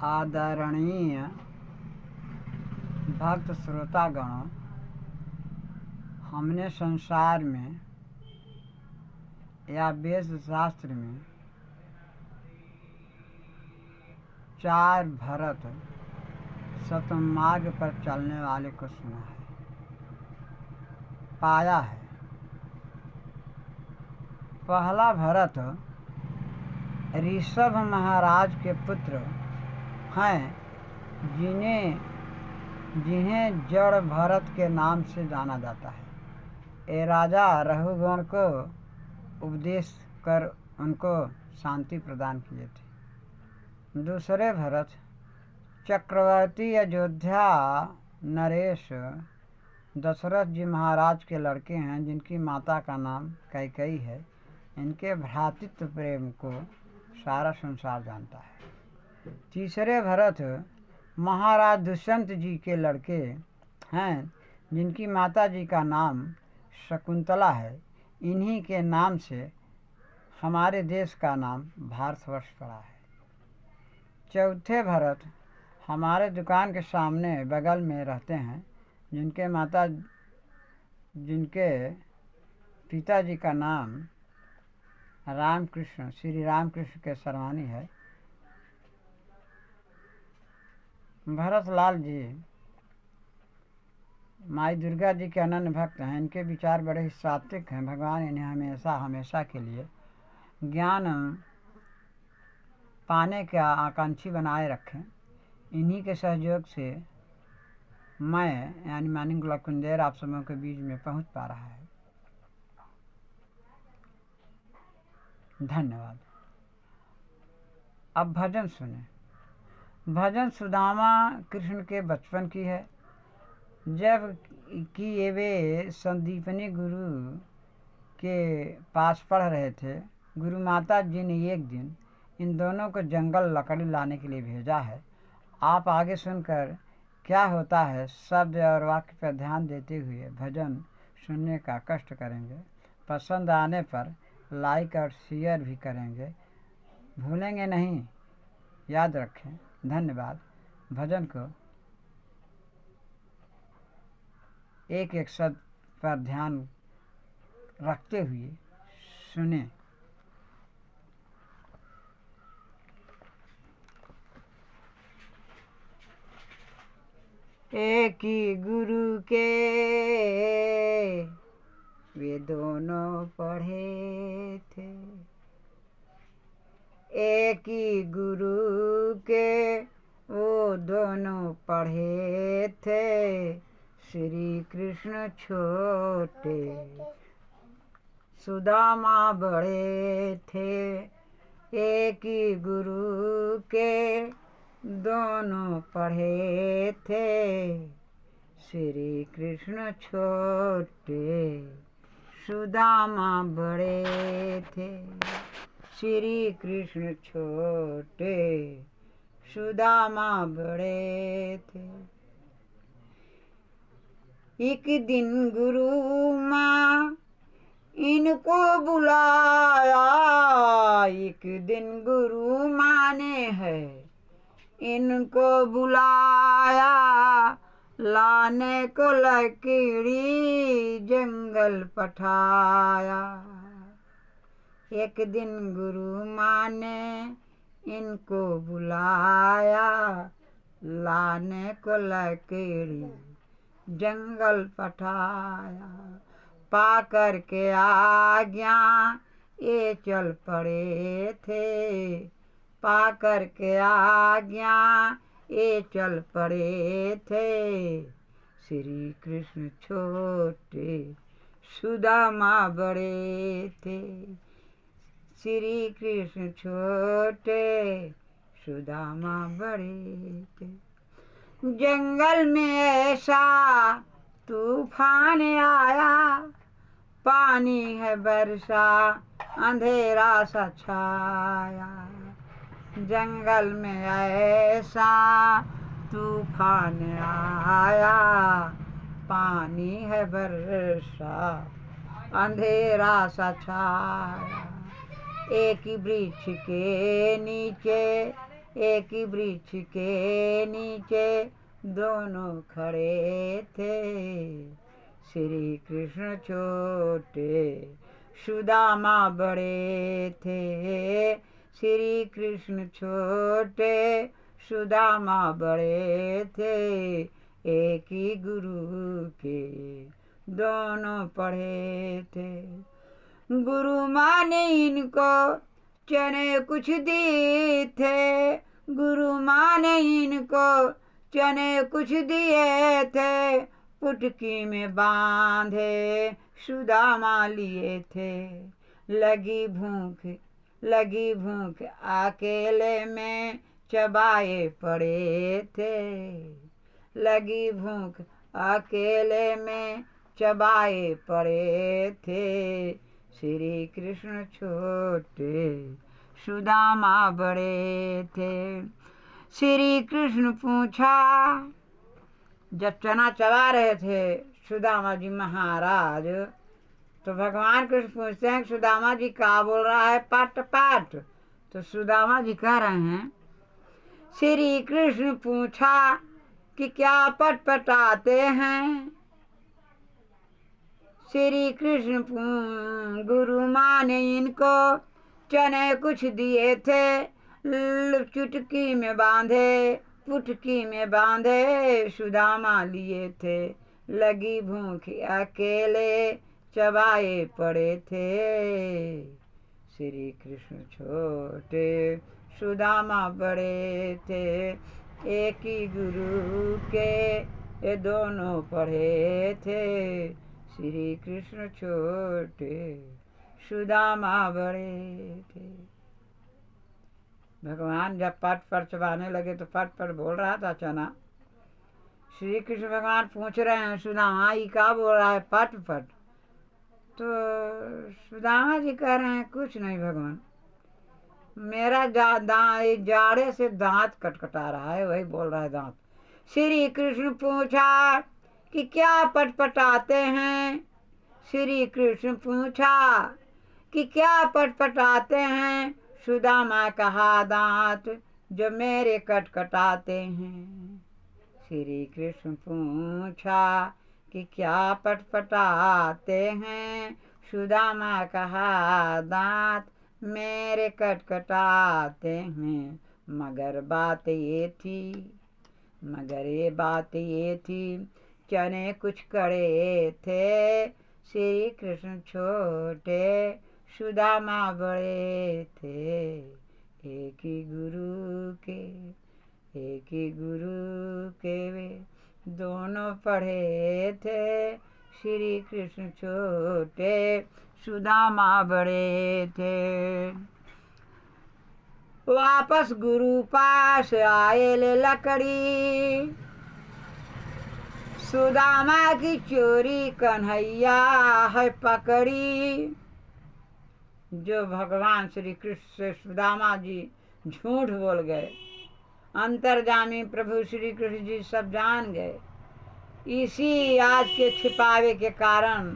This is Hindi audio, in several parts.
आदरणीय भक्त श्रोतागण, हमने संसार में या वेद शास्त्र में 4 भरत सतमार्ग पर चलने वाले को सुना है, पाया है। पहला भरत ऋषभ महाराज के पुत्र हैं, जिन्हें जड़ भरत के नाम से जाना जाता है। ये राजा रघुगण को उपदेश कर उनको शांति प्रदान किए थे। दूसरे भरत चक्रवर्ती अयोध्या नरेश दशरथ जी महाराज के लड़के हैं, जिनकी माता का नाम कैकेयी है। इनके भ्रातृत्व प्रेम को सारा संसार जानता है। तीसरे भरत महाराज दुष्यंत जी के लड़के हैं, जिनकी माता जी का नाम शकुंतला है। इन्हीं के नाम से हमारे देश का नाम भारतवर्ष पड़ा है। चौथे भरत हमारे दुकान के सामने बगल में रहते हैं, जिनके पिताजी का नाम रामकृष्ण, श्री रामकृष्ण के सरवानी है। भरत लाल जी माई दुर्गा जी के अनन्य भक्त हैं। इनके विचार बड़े ही सात्विक हैं। भगवान इन्हें हमेशा हमेशा के लिए ज्ञान पाने का आकांक्षी बनाए रखें। इन्हीं के सहयोग से मैं यानी मानिक लखुंदेर आप सबों के बीच में पहुंच पा रहा है। धन्यवाद। अब भजन सुने। भजन सुदामा कृष्ण के बचपन की है, जब कि ये वे संदीपनी गुरु के पास पढ़ रहे थे। गुरु माता जी ने एक दिन इन दोनों को जंगल लकड़ी लाने के लिए भेजा है। आप आगे सुनकर क्या होता है शब्द और वाक्य पर ध्यान देते हुए भजन सुनने का कष्ट करेंगे। पसंद आने पर लाइक और शेयर भी करेंगे, भूलेंगे नहीं, याद रखें। धन्यवाद। भजन को एक एक शब्द पर ध्यान रखते हुए सुने। एक ही गुरु के वे दोनों पढ़े थे, एक ही गुरु के वो दोनों पढ़े थे। श्री कृष्ण छोटे सुदामा बड़े थे, एक ही गुरु के दोनों पढ़े थे। श्री कृष्ण छोटे सुदामा बड़े थे, श्री कृष्ण छोटे सुदामा बड़े थे। एक दिन गुरु माँ इनको बुलाया, एक दिन गुरु माँ ने है इनको बुलाया। लाने को लकड़ी जंगल पठाया, एक दिन गुरु माँ ने इनको बुलाया। लाने को लकड़ी जंगल पठाया, पाकर के आज्ञा ये चल पड़े थे। पाकर के आज्ञा ये चल पड़े थे। श्री कृष्ण छोटे सुदामा बड़े थे, श्री कृष्ण छोटे सुदामा बड़े थे। जंगल में ऐसा तूफान आया, पानी है बरसा अंधेरा सा छाया। जंगल में ऐसा तूफान आया, पानी है बरसा अंधेरा सा छाया। एक वृक्ष के नीचे एक ही वृक्ष के नीचे दोनों खड़े थे। श्री कृष्ण छोटे सुदामा बड़े थे। श्री कृष्ण छोटे सुदामा बड़े थे। एक ही गुरु के दोनों पढ़े थे। गुरु माँ ने इनको चने कुछ दिए थे। गुरु माँ ने इनको चने कुछ दिए थे। पुटकी में बांधे सुदामा लिए थे। लगी भूख अकेले में चबाए पड़े थे। लगी भूख अकेले में चबाए पड़े थे। श्री कृष्ण छोटे सुदामा बड़े थे। श्री कृष्ण पूछा, जब चना चबा रहे थे सुदामा जी महाराज, तो भगवान कृष्ण पूछते हैं सुदामा जी क्या बोल रहा है पट पट। तो सुदामा जी कह रहे हैं, श्री कृष्ण पूछा कि क्या पटपटाते हैं। श्री कृष्ण गुरु माँ ने इनको चने कुछ दिए थे। चुटकी में बांधे पुटकी में बांधे सुदामा लिए थे। लगी भूख अकेले चबाए पड़े थे। श्री कृष्ण छोटे सुदामा बड़े थे। एक ही गुरु के ये दोनों पढ़े थे। श्री कृष्ण छोटे सुदामा बड़े थे। भगवान जब पट पर चबाने लगे तो पट पर बोल रहा था चना। श्री कृष्ण भगवान पूछ रहे हैं सुदामा ये क्या बोल रहा है पट पट। तो सुदामा जी कह रहे हैं कुछ नहीं भगवान, मेरा जाड़े से दांत कटकटा रहा है, वही बोल रहा है दांत। श्री कृष्ण पूछा कि क्या पटपटाते हैं। श्री कृष्ण पूछा कि क्या पटपटाते हैं। सुदामा कहा दांत जो मेरे कटकटाते हैं। श्री कृष्ण पूछा कि क्या पटपटाते हैं। सुदामा कहा दांत मेरे कटकटाते हैं। मगर ये बात ये थी चने कुछ कड़े थे। श्री कृष्ण छोटे सुदामा बड़े थे। एक ही गुरु के वे दोनों पढ़े थे। श्री कृष्ण छोटे सुदामा बड़े थे। वापस गुरु पास आए ले लकड़ी। सुदामा की चोरी कन्हैया है पकड़ी। जो भगवान श्री कृष्ण से सुदामा जी झूठ बोल गए, अंतर्जामी प्रभु श्री कृष्ण जी सब जान गए। इसी आज के छिपावे के कारण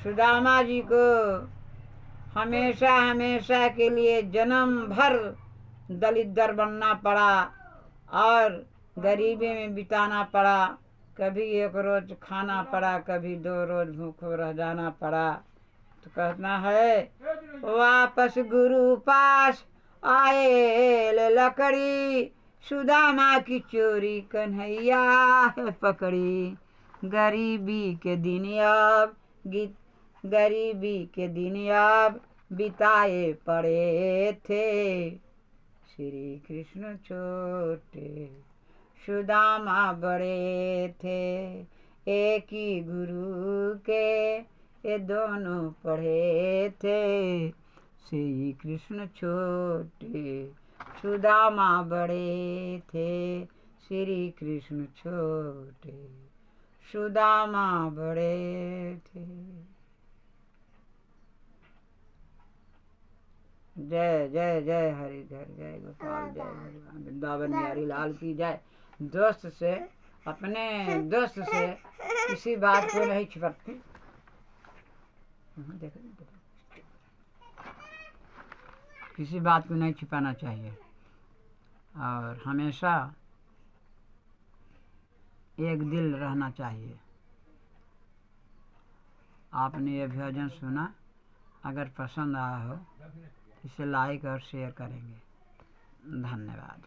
सुदामा जी को हमेशा के लिए जन्म भर दलिद्र बनना पड़ा और गरीबी में बिताना पड़ा। कभी एक रोज खाना पड़ा, कभी 2 रोज भूखो रह जाना पड़ा। तो कहना है वापस गुरु पास आए ले लकड़ी। सुदामा की चोरी कन्हैया है पकड़ी। गरीबी के दिन अब बिताए पड़े थे। श्री कृष्ण छोटे सुदामा बड़े थे। एक ही गुरु के ये दोनों पढ़े थे। श्री कृष्ण छोटे सुदामा बड़े थे। श्री कृष्ण छोटे सुदामा बड़े थे। जय जय जय हरिधर, जय गोपाल, जय भगवान वृंदावन बिहारी लाल की जय। दोस्त से अपने दोस्त से किसी बात को नहीं छिपाते। देखो किसी बात को नहीं छिपाना चाहिए। और हमेशा एक दिल रहना चाहिए। आपने ये भजन सुना, अगर पसंद आया हो इसे लाइक और शेयर करेंगे। धन्यवाद।